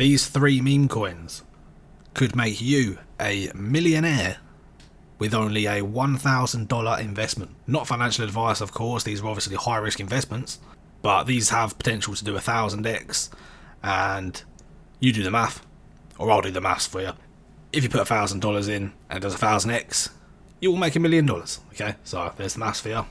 These three meme coins could make you a millionaire with only a $1,000 investment. Not financial advice, of course, these are obviously high risk investments, but these have potential to do 1000x, and you do the math, or I'll do the maths for you. If you put $1,000 in and it does 1000x, you will make $1 million. Okay, so there's the maths for you.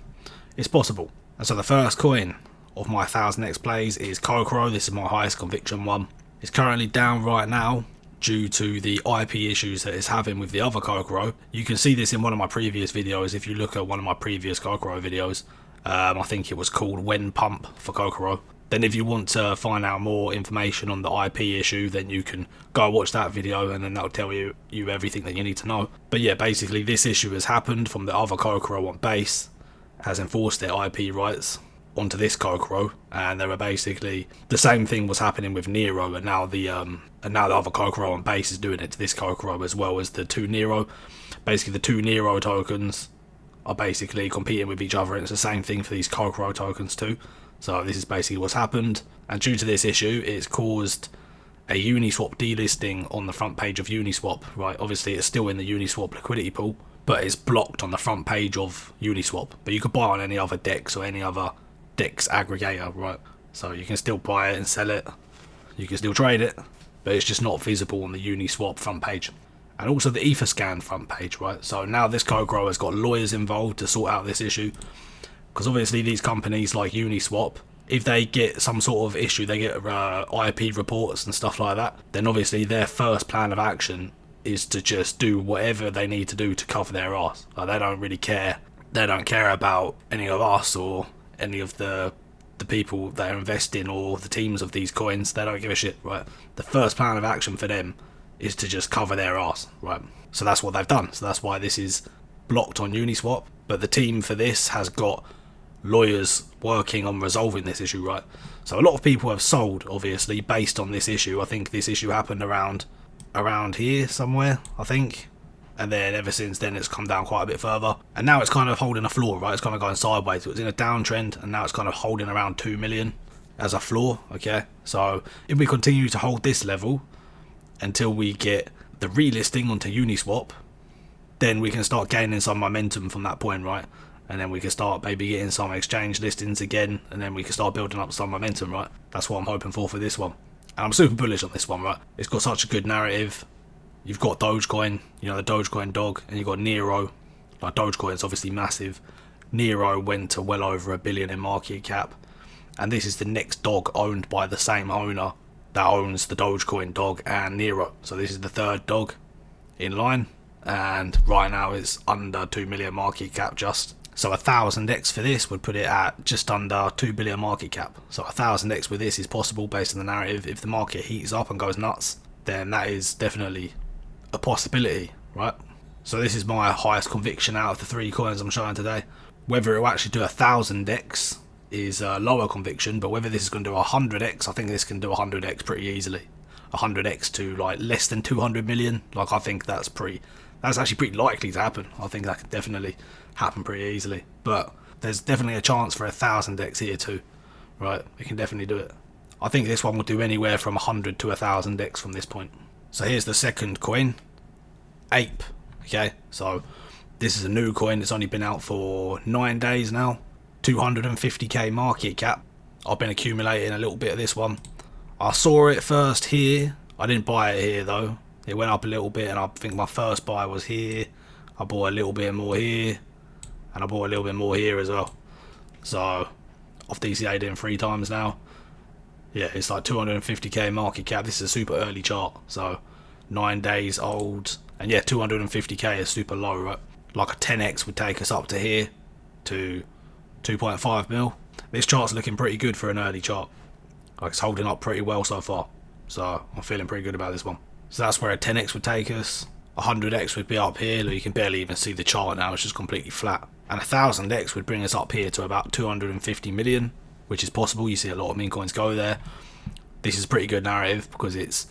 It's possible. And so the first coin of my 1000x plays is Cocoro. This is my highest conviction one. It's currently down right now due to the IP issues that it's having with the other Cocoro. You can see this in one of my previous videos. If you look at one of my previous Cocoro videos, I think it was called When Pump for Cocoro. Then if you want to find out more information on the IP issue, then you can go watch that video, and then that'll tell you everything that you need to know. But yeah, basically this issue has happened from the other Cocoro on base, has enforced their IP rights onto this Cocoro, and there were basically the same thing was happening with Nero, and now the other Cocoro on base is doing it to this Cocoro as well as the two Nero. Basically the two Nero tokens are basically competing with each other, and it's the same thing for these Cocoro tokens too. So this is basically what's happened, and due to this issue it's caused a Uniswap delisting on the front page of Uniswap, right? Obviously it's still in the Uniswap liquidity pool, but it's blocked on the front page of Uniswap. But you could buy on any other DEX or any other DEX aggregator, right? So you can still buy it and sell it, you can still trade it, but it's just not visible on the Uniswap front page. And also the Etherscan front page, right? So now this Cocoro has got lawyers involved to sort out this issue, because obviously these companies like Uniswap, if they get some sort of issue, they get IP reports and stuff like that, then obviously their first plan of action is to just do whatever they need to do to cover their ass. Like, they don't really care. They don't care about any of us or any of the people that are investing or the teams of these coins. They don't give a shit, right? The first plan of action for them is to just cover their ass, right? So that's what they've done. So that's why this is blocked on Uniswap. But the team for this has got lawyers working on resolving this issue, right? So a lot of people have sold, obviously, based on this issue. I think this issue happened around here somewhere, I think, and then ever since then it's come down quite a bit further, and now it's kind of holding a floor, right? It's kind of going sideways. It was in a downtrend, and now it's kind of holding around 2 million as a floor. Okay, so if we continue to hold this level until we get the relisting onto Uniswap, then we can start gaining some momentum from that point, right? And then we can start maybe getting some exchange listings again, and then we can start building up some momentum, right? That's what I'm hoping for this one. And I'm super bullish on this one, right? It's got such a good narrative. You've got Dogecoin, you know, the Dogecoin dog, and you've got Nero. Like, Dogecoin's obviously massive. Nero went to well over $1 billion in market cap, and this is the next dog owned by the same owner that owns the Dogecoin dog and Nero. So this is the third dog in line, and right now it's under 2 million market cap just. So 1000x for this would put it at just under 2 billion market cap. So 1000x with this is possible based on the narrative. If the market heats up and goes nuts, then that is definitely a possibility, right? So this is my highest conviction out of the three coins I'm showing today. Whether it will actually do 1000x is a lower conviction, but whether this is going to do 100x, I think this can do 100x pretty easily. 100x to like less than 200 million. Like, I think that's actually pretty likely to happen. I think that could definitely happen pretty easily. But there's definitely a chance for 1000x here too, right? We can definitely do it. I think this one will do anywhere from 100 to 1000x from this point. So here's the second coin, Ape. Okay, so this is a new coin. It's only been out for 9 days now. 250k market cap. I've been accumulating a little bit of this one. I saw it first here. I didn't buy it here though. It went up a little bit, and I think my first buy was here. I bought a little bit more here, and I bought a little bit more here as well. So I've DCA'd in 3 times now. Yeah, it's like 250k market cap. This is a super early chart, so 9 days old, and yeah, 250k is super low, right? Like a 10x would take us up to here to 2.5 mil. This chart's looking pretty good for an early chart. Like, it's holding up pretty well so far, so I'm feeling pretty good about this one. So that's where a 10x would take us. 100x would be up here. You can barely even see the chart now, it's just completely flat. And 1000x would bring us up here to about 250 million, which is possible. You see a lot of meme coins go there. This is a pretty good narrative because it's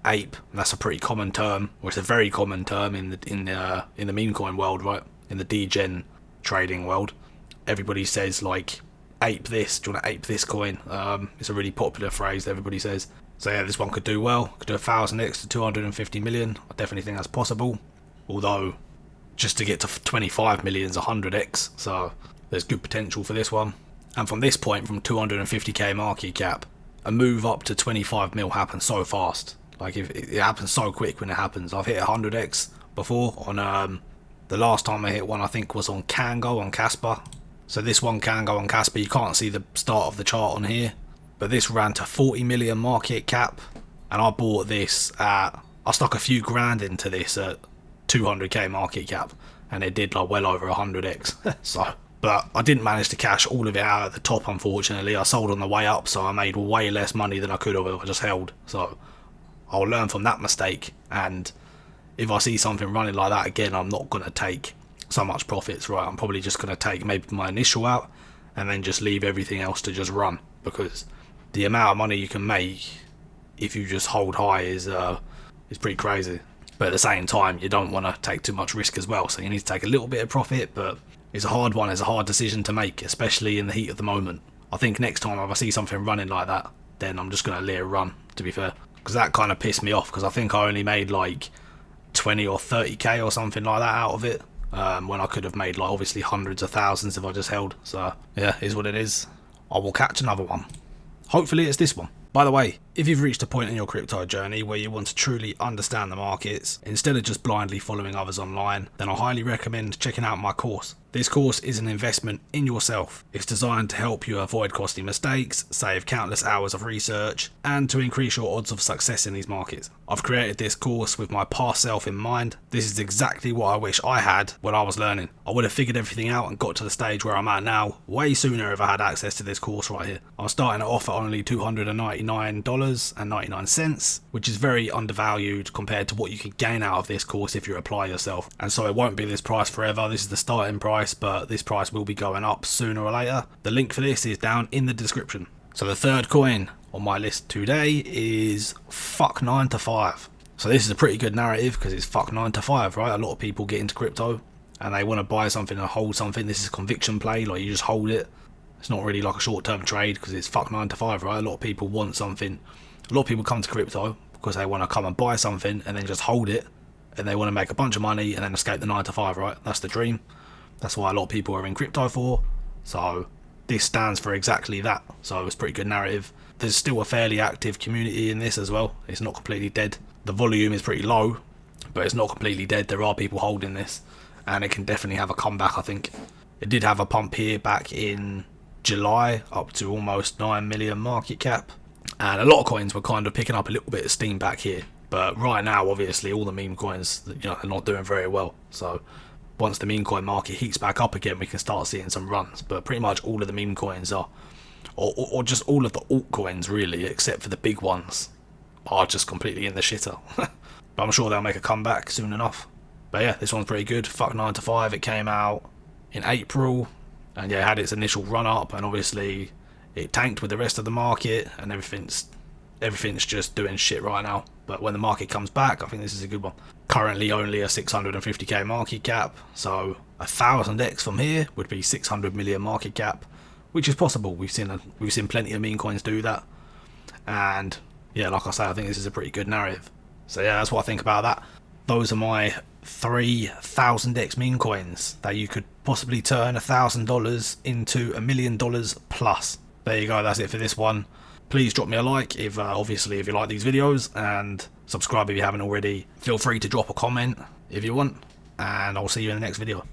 ape, and that's a pretty common term, or it's a very common term in the meme coin world, right? In the degen trading world, everybody says like ape this. Do you want to ape this coin? It's a really popular phrase that everybody says. So yeah, this one could do well. Could do 1000x to 250 million. I definitely think that's possible. Although, just to get to 25 million is 100x. So there's good potential for this one. And from this point, from 250k market cap, a move up to 25 mil happens so fast. Like, if it happens so quick when it happens. I've hit 100x before on the last time I hit one, I think, was on Kango on Casper. So this one can go on Casper. You can't see the start of the chart on here, but this ran to 40 million market cap, and I bought this at, I stuck a few grand into this at 200k market cap, and it did like well over 100x. So, but I didn't manage to cash all of it out at the top, unfortunately. I sold on the way up, so I made way less money than I could have if I just held. So I'll learn from that mistake, and if I see something running like that again, I'm not going to take so much profits, right? I'm probably just going to take maybe my initial out and then just leave everything else to just run, because the amount of money you can make if you just hold high is pretty crazy. But at the same time, you don't want to take too much risk as well, so you need to take a little bit of profit. But it's a hard one. It's a hard decision to make, especially in the heat of the moment. I think next time if I see something running like that, then I'm just going to let it run, to be fair, because that kind of pissed me off, because I think I only made like 20 or 30k or something like that out of it, when I could have made like obviously hundreds of thousands if I just held. So yeah, is what it is. I will catch another one. Hopefully it's this one. By the way, if you've reached a point in your crypto journey where you want to truly understand the markets instead of just blindly following others online, then I highly recommend checking out my course. This course is an investment in yourself. It's designed to help you avoid costly mistakes, save countless hours of research, and to increase your odds of success in these markets. I've created this course with my past self in mind. This is exactly what I wish I had when I was learning. I would have figured everything out and got to the stage where I'm at now way sooner if I had access to this course right here. I'm starting it off at only $299.99, which is very undervalued compared to what you could gain out of this course if you apply yourself. And so it won't be this price forever. This is the starting price, but this price will be going up sooner or later. The link for this is down in the description. So the third coin on my list today is fuck 9 to 5. So this is a pretty good narrative because it's fuck 9 to 5, right? A lot of people get into crypto and they want to buy something and hold something. This is a conviction play, like you just hold it. It's not really like a short-term trade because it's fuck 9 to 5, right? A lot of people want something. A lot of people come to crypto because they want to come and buy something and then just hold it, and they want to make a bunch of money and then escape the 9 to 5, right? That's the dream. That's why a lot of people are in crypto for. So this stands for exactly that. So it's a pretty good narrative. There's still a fairly active community in this as well. It's not completely dead. The volume is pretty low, but it's not completely dead. There are people holding this, and it can definitely have a comeback, I think. It did have a pump here back in July, up to almost 9 million market cap, and a lot of coins were kind of picking up a little bit of steam back here. But right now, obviously, all the meme coins, they're not doing very well. So once the meme coin market heats back up again, we can start seeing some runs. But pretty much all of the meme coins are, or just all of the altcoins really, except for the big ones, are just completely in the shitter. But I'm sure they'll make a comeback soon enough. But yeah, this one's pretty good. Fuck 9 to 5. It came out in April, and yeah, it had its initial run up, and obviously it tanked with the rest of the market, and everything's just doing shit right now. But when the market comes back, I think this is a good one. Currently only a 650k market cap, so 1000x from here would be 600 million market cap, which is possible. We've seen plenty of meme coins do that, and yeah, like I say, I think this is a pretty good narrative. So yeah, that's what I think about that. Those are my 3000x meme coins that you could possibly turn $1,000 into $1 million plus. There you go. That's it for this one. Please drop me a like if obviously if you like these videos, and subscribe if you haven't already. Feel free to drop a comment if you want, and I'll see you in the next video.